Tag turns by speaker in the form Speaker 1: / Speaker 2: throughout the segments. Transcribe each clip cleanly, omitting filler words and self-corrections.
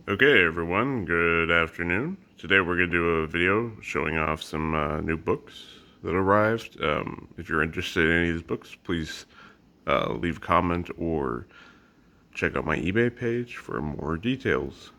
Speaker 1: Okay, everyone, good afternoon. Today we're going to do a video showing off some new books that arrived. If you're interested in any of these books, please leave a comment or check out my eBay page for more details.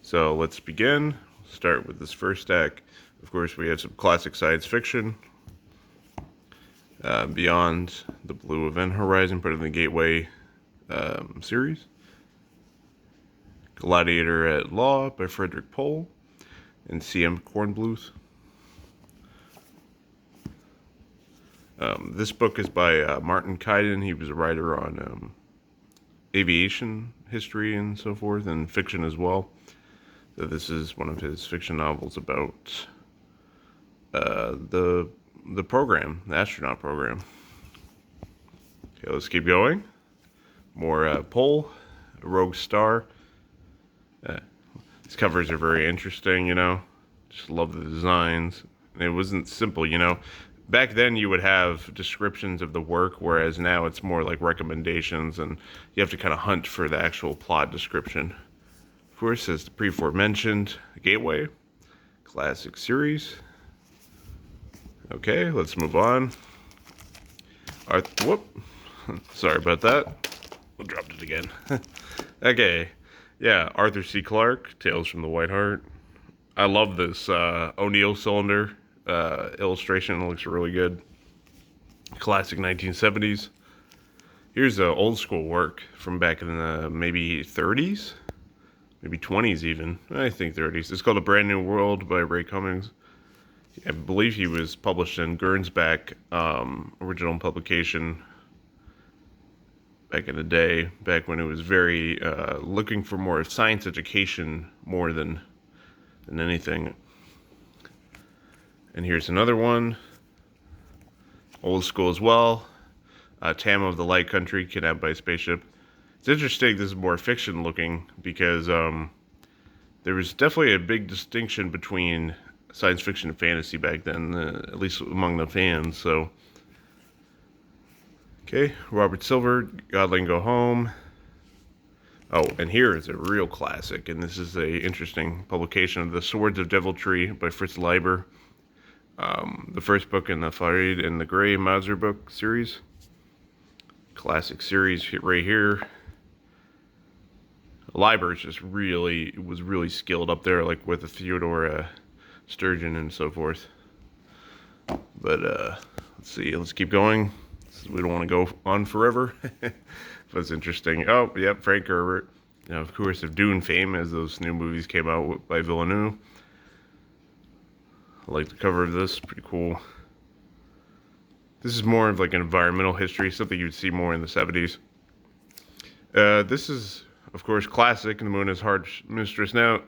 Speaker 1: So let's begin. Start with this first stack. Of course, we have some classic science fiction. Beyond the Blue Event Horizon, put in the Gateway series. Gladiator at Law by Frederick Pohl and C.M. Kornbluth. This book is by Martin Kaiden. He was a writer on aviation history and so forth, and fiction as well. So this is one of his fiction novels about the program, the astronaut program. Okay, let's keep going. More Pohl, Rogue Star. These covers are very interesting, you know. Just love the designs. It wasn't simple, you know. Back then you would have descriptions of the work, whereas now it's more like recommendations, and you have to kind of hunt for the actual plot description. Of course, as the pre-aforementioned Gateway, classic series. Okay, let's move on. Whoop. Sorry about that. We dropped it again. Okay. Yeah, Arthur C. Clarke, Tales from the White Heart. I love this O'Neill cylinder illustration. It looks really good. Classic 1970s. Here's old school work from back in the maybe 30s, maybe 20s even. I think 30s. It's called A Brand New World by Ray Cummings. I believe he was published in Gernsback, original publication back in the day, back when it was very looking for more science education more than anything. And here's another one, old school as well. Tam of the Light Country, kidnapped by a spaceship. It's interesting. This is more fiction looking because there was definitely a big distinction between science fiction and fantasy back then, at least among the fans. So. Okay, Robert Silver, Godling Go Home. Oh, and here is a real classic, and this is a interesting publication of The Swords of Deviltry by Fritz Leiber. The first book in the Farid and the Gray Mauser book series. Classic series right here. Leiber was really skilled up there, like with the Theodore Sturgeon and so forth. But let's see, let's keep going. We don't want to go on forever. But it's interesting. Oh, yep, Frank Herbert. You know, of course, of Dune fame, as those new movies came out by Villeneuve. I like the cover of this. Pretty cool. This is more of like an environmental history, something you'd see more in the 70s. This is, of course, classic. The Moon is Hard Mistress. Now,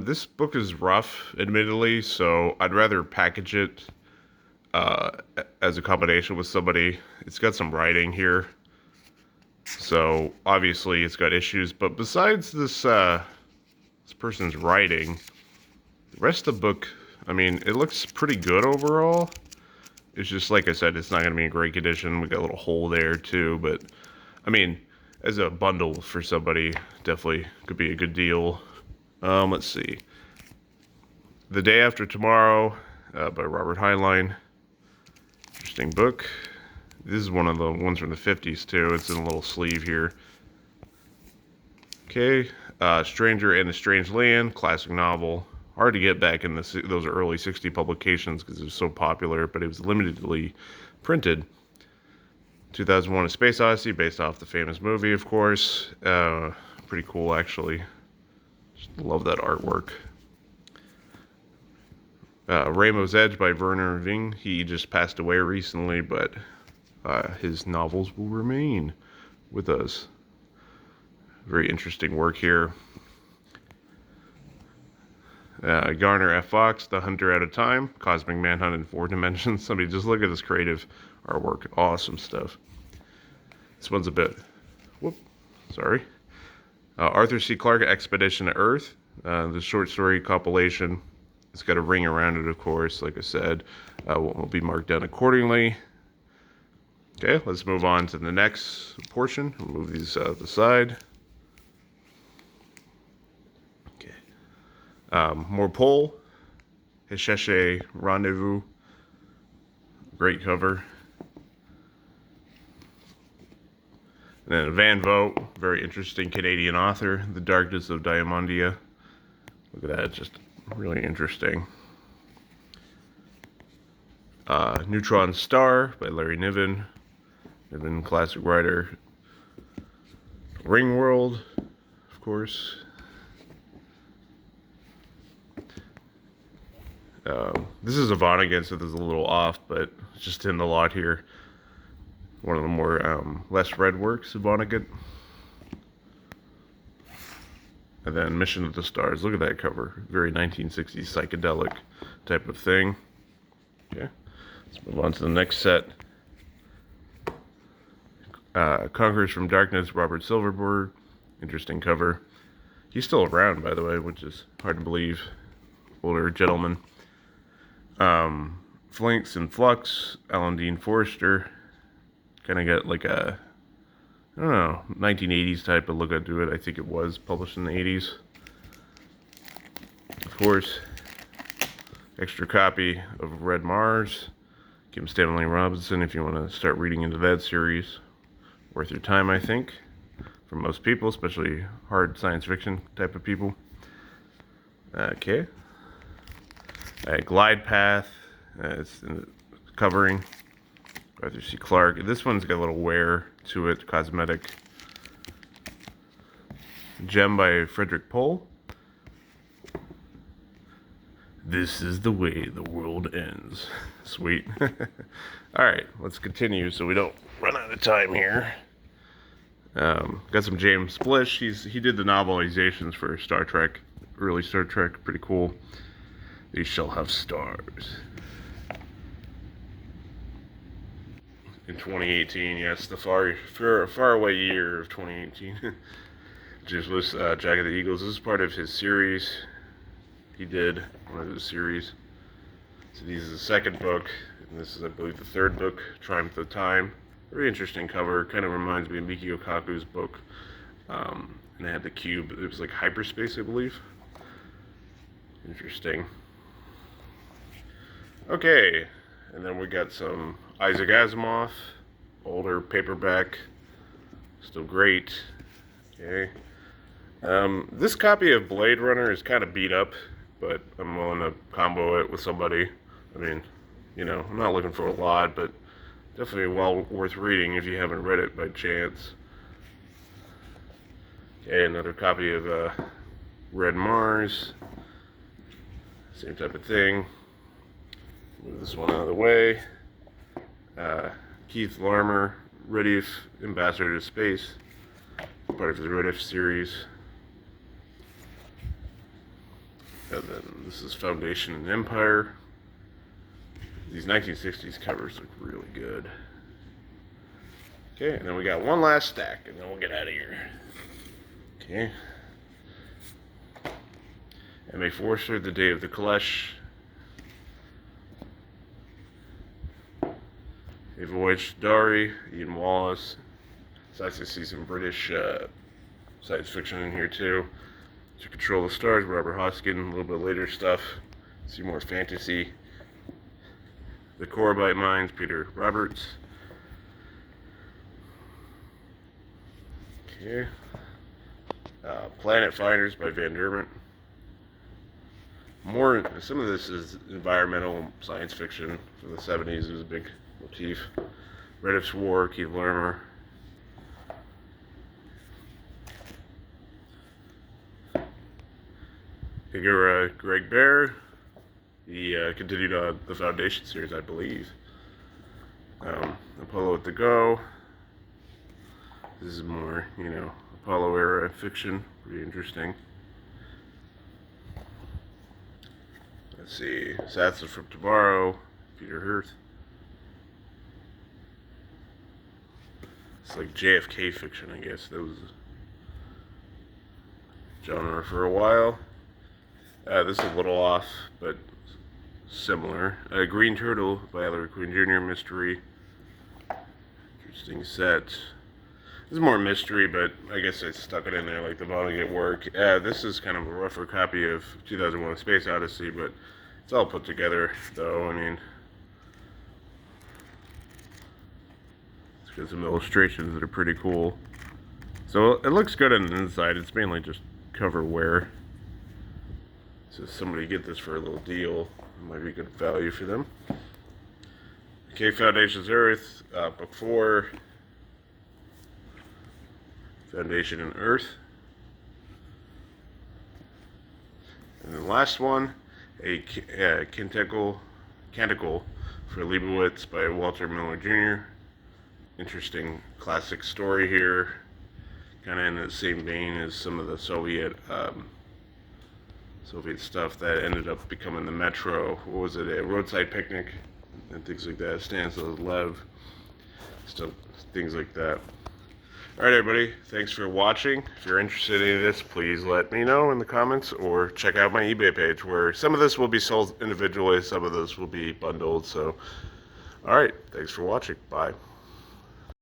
Speaker 1: this book is rough, admittedly, so I'd rather package it as a combination with somebody. It's got some writing here, so obviously it's got issues, but besides this person's writing, the rest of the book, I mean, it looks pretty good overall. It's just, like I said, it's not going to be a great condition. We got a little hole there too, but I mean, as a bundle for somebody, definitely could be a good deal. Let's see. The Day After Tomorrow by Robert Heinlein. Interesting book. This is one of the ones from the 50s too. It's in a little sleeve here. Okay, Stranger in a Strange Land, classic novel. Hard to get back in those early 60 publications because it was so popular, but it was limitedly printed. 2001: A Space Odyssey, based off the famous movie, of course. Pretty cool, actually. Just love that artwork. Rainbow's Edge by Werner Ving. He just passed away recently, but his novels will remain with us. Very interesting work here. Garner F. Fox, The Hunter Out of Time, Cosmic Manhunt in 4 Dimensions. Somebody just look at this creative artwork. Awesome stuff. This one's a bit... Whoop. Sorry. Arthur C. Clarke, Expedition to Earth. The short story compilation. It's got a ring around it, of course, like I said. Will be marked down accordingly. Okay, let's move on to the next portion. We'll move these to the side. More Pole, Hesheshe Rendezvous, great cover. And then Van Vogt, very interesting Canadian author, The Darkness of Diamondia. Look at that, it's just really interesting. Neutron Star by Larry Niven. Niven, classic writer. Ringworld, of course. This is a Vonnegut, so this is a little off, but it's just in the lot here. One of the more less read works of Vonnegut. And then Mission to the Stars. Look at that cover. Very 1960s psychedelic type of thing. Okay, let's move on to the next set. Conquerors from Darkness, Robert Silverberg. Interesting cover. He's still around, by the way, which is hard to believe. Older gentleman. Flinks and Flux, Alan Dean Forrester. Kind of got like a, I don't know, 1980s type of look into it. I think it was published in the 80s. Of course, extra copy of Red Mars, Kim Stanley Robinson, if you want to start reading into that series. Worth your time, I think, for most people, especially hard science fiction type of people. Okay. Glide Path, it's covering Arthur C. Clarke. This one's got a little wear to it, cosmetic. Gem by Frederick Pohl. This is the way the world ends. Sweet. Alright, let's continue so we don't run out of time here. Got some James Blish. He did the novelizations for Star Trek, early Star Trek, pretty cool. They shall have stars. In 2018, yes, the far away year of 2018. James Blish, Jack of the Eagles. This is part of his series. He did one of his series. So this is the second book, and this is, I believe, the third book, Triumph of Time. Very interesting cover. Kind of reminds me of Mikio Kaku's book. And they had the cube. It was like hyperspace, I believe. Interesting. Okay, and then we got some Isaac Asimov, older paperback, still great. Okay, this copy of Blade Runner is kind of beat up, but I'm willing to combo it with somebody. I mean, you know, I'm not looking for a lot, but definitely well worth reading if you haven't read it by chance. Okay, another copy of Red Mars, same type of thing. Move this one out of the way. Keith Larmer, Rediff, Ambassador to Space, part of the Rediff series. And then this is Foundation and Empire. These 1960s covers look really good. Okay, and then we got one last stack, and then we'll get out of here. Okay. M.A. Forster, The Day of the Kalesh. A Voyage to Dari, Ian Wallace. It's nice to see some British science fiction in here too. To Control the Stars, Robert Hoskin. A little bit later stuff. See more fantasy. The Corbite Mines, Peter Roberts. Okay. Planet Finders by Van Dermont. Some of this is environmental science fiction from the 70s. It was a big motif. Rediff's War, Keith Larmer. Higura Greg Bear. He continued on the Foundation series, I believe. Apollo at the Go. This is more, you know, Apollo era fiction. Pretty interesting. Let's see. Sats from Tomorrow, Peter Hirth. It's like JFK fiction, I guess. That was genre for a while. This is a little off, but similar. Green Turtle by Ellery Queen Jr. Mystery. Interesting set. This is more mystery, but I guess I stuck it in there like the Vonnegut work. This is kind of a rougher copy of 2001: Space Odyssey, but it's all put together, though. I mean, it's got some illustrations that are pretty cool. So it looks good on the inside. It's mainly just cover wear. So if somebody get this for a little deal, it might be good value for them. Okay, Foundations Earth, book 4. Foundation and Earth. And the last one, a Canticle for Leibowitz by Walter Miller Jr. Interesting classic story here. Kind of in the same vein as some of the Soviet stuff that ended up becoming the Metro. What was it? A Roadside Picnic and things like that. Stanislav Lev. Stuff, things like that. Alright everybody, thanks for watching. If you're interested in any of this, please let me know in the comments or check out my eBay page where some of this will be sold individually, some of this will be bundled. So, alright, thanks for watching. Bye.